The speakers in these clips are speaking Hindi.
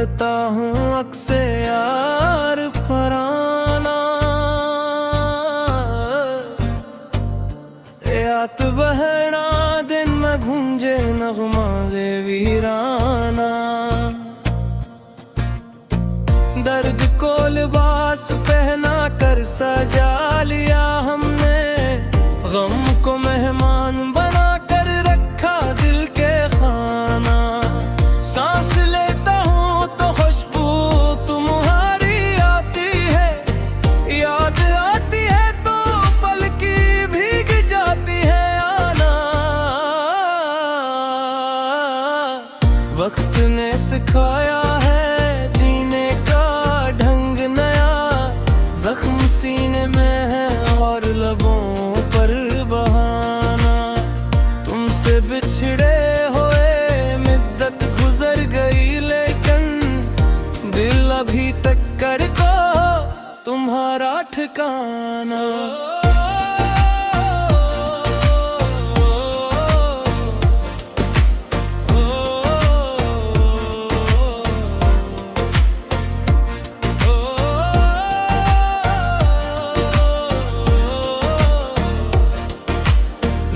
ढूंढता हूँ अक्से यार फराना, याद बहना दिन में गूंजे नगमाज़े वीराना। दर्द को लिबास पहना कर सजा लिया हमने, गम को मेहमान बना कर रखा दिल के खाना। सांस लेता हूँ तो खुशबू तुम्हारी आती है, याद आती है तो पल की भीग जाती है आना। वक्त ने सिखाया है जीने का ढंग नया, जख्म सीने में है और लबों पर बहाना। तुमसे बिछड़े हुए मुद्दत गुजर गई, लेकिन दिल अभी तक कर को तुम्हारा ठिकाना।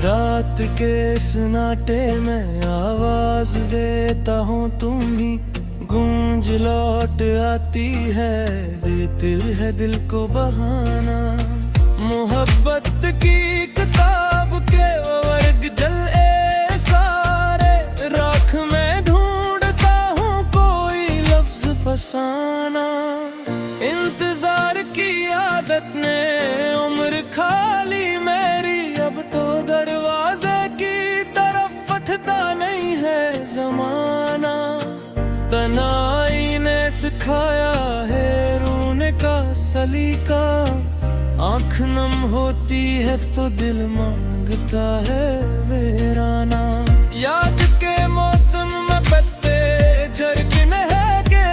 रात के सन्नाटे में आवाज देता हूँ, तुम ही गूंज लौट आती है, देती है दिल को बहाना। मोहब्बत की किताब के वर्ग जले सारे, राख में ढूंढता हूँ कोई लफ्ज फसाना। इंतजार की आदत ने उम्र खाली मेरी, अब तो दरवाजे की तरफ फटता नहीं है जमाना। तनाई ने सिखाया है रोने का सलीका, आँख नम होती है तो दिल मांगता है वीराना। याद के मौसम में पत्ते झरकने लगे,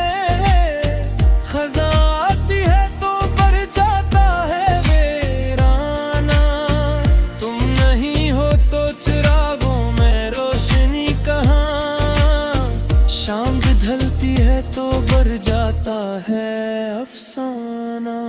खज़ां आती है तो पर जाता है वीराना। तुम नहीं हो तो चिरागों में रोशनी कहाँ, शाम भी ढलती है तो बढ़ जाता है अफसाना।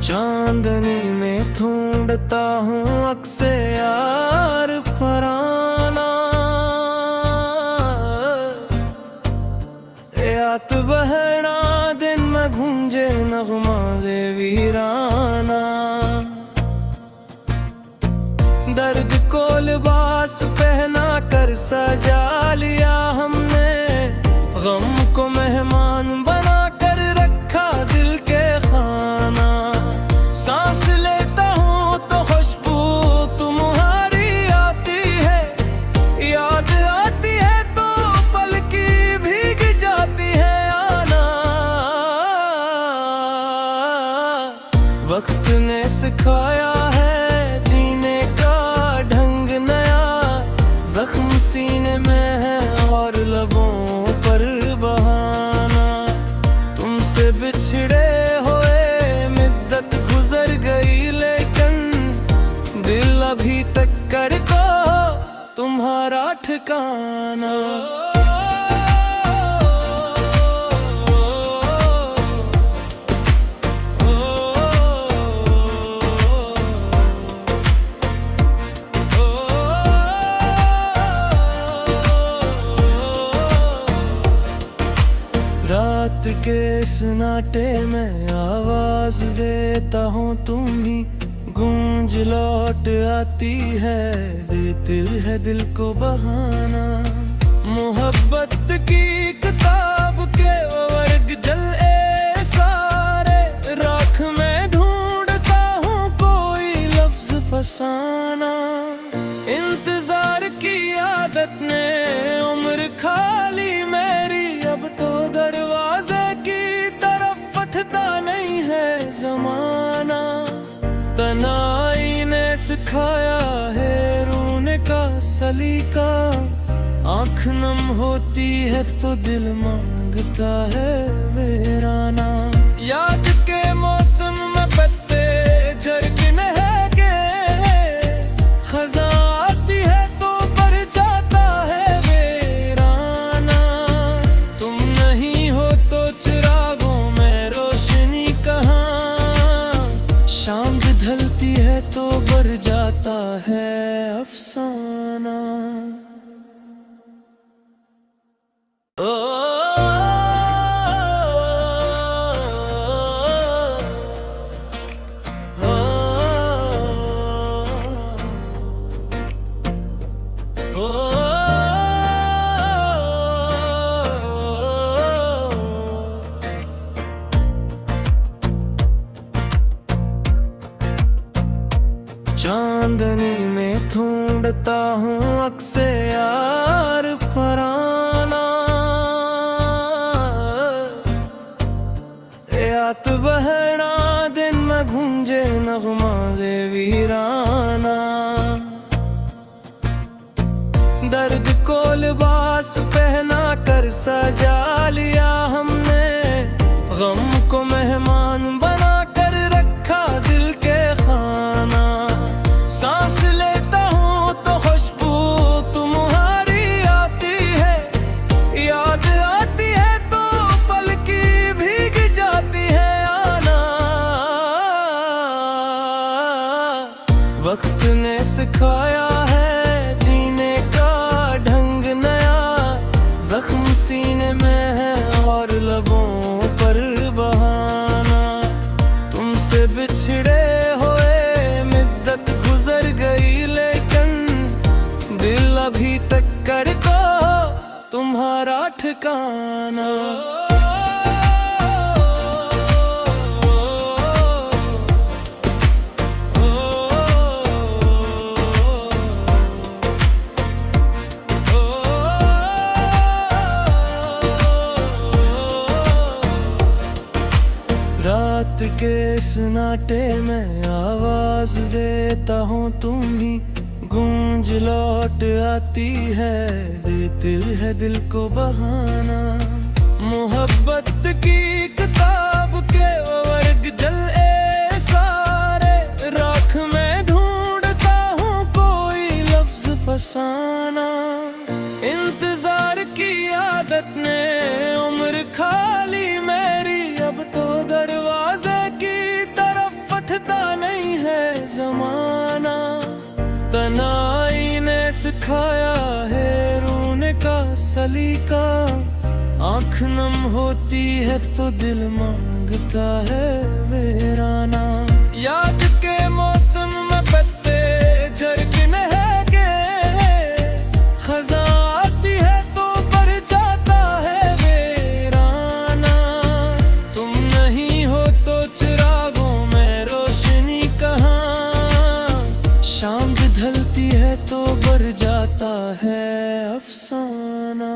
चांदनी में ढूंढता हूँ अक्से यार फराना, याद बहना दिन में गूंजे नगमाज़े वीराना। दर्द को लिबास पहना कर सजा लिया हमने, गम को मेहमान बना कर रखा दिल के खाना। सांस लेता हूँ तो खुशबू तुम्हारी आती है, याद आती है तो पल की भीग जाती है आना। वक्त ने सिखाया है जीने का ढंग नया, जख्म सीने में है और लबों पर बहाना। तुमसे बिछड़े हुए मुद्दत गुजर गई, लेकिन दिल अभी तक कर को तुम्हारा ठिकाना। रात के सन्नाटे में आवाज देता हूँ, तुम ही गूंज लौट आती है, देती है दिल को बहाना। मोहब्बत की किताब के वर्ग जले सारे, राख में ढूंढता हूँ कोई लफ्ज फसाना। इंतजार की आदत ने उम्र खाली मेरी, अब तो दरवाजे की तरफ फटता नहीं है ज़माना। सिखाया है रोने का सलीका। आँख नम होती है तो दिल मांगता है वीराना। याद के मौसम में पत्ते झड़कने के, खज़ां आती है तो पर जाता है वीराना। तुम नहीं हो तो चिरागों में रोशनी कहाँ, शाम ढलती है तो बढ़ जाता है अफसाना। चांदनी में ढूंढता हूँ अक्से यार फराना। याद बहना दिन में गूंजे नगमाज़े वीराना। दर्द को लिबास पहना कर सजा लिया हमने, गम को मेहमान बना कर रखा दिल के खाना। सांस लेता हूँ तो खुशबू तुम्हारी आती है, याद आती है तो पल की भीग जाती है आना। वक्त ने सिखाया है जीने का ढंग नया, जख्म सीने में है और लबों पर बहाना। तुमसे बिछड़े हुए मुद्दत गुजर गई, लेकिन दिल अभी तक करता तुम्हारा ठिकाना। रात के सन्नाटे में आवाज देता हूँ, तुम ही गूंज लौट आती है, देती है दिल को बहाना। मोहब्बत की किताब के वर्ग जले सारे, राख में ढूंढता हूँ कोई लफ्ज फसाना। इंतजार की आदत ने उम्र खाली मेरी, अब तो दरवाजे की तरफ फटता नहीं है जमाना। तनाई ने सिखाया है रोने का सलीका। आँख नम होती है तो दिल मांगता है वीराना। याद के मौसम में पत्ते झड़कने के, खज़ां आती है तो पर जाता है वीराना। तुम नहीं हो तो चिरागों में रोशनी कहाँ, शाम ढलती है तो बढ़ जाता है अफसाना।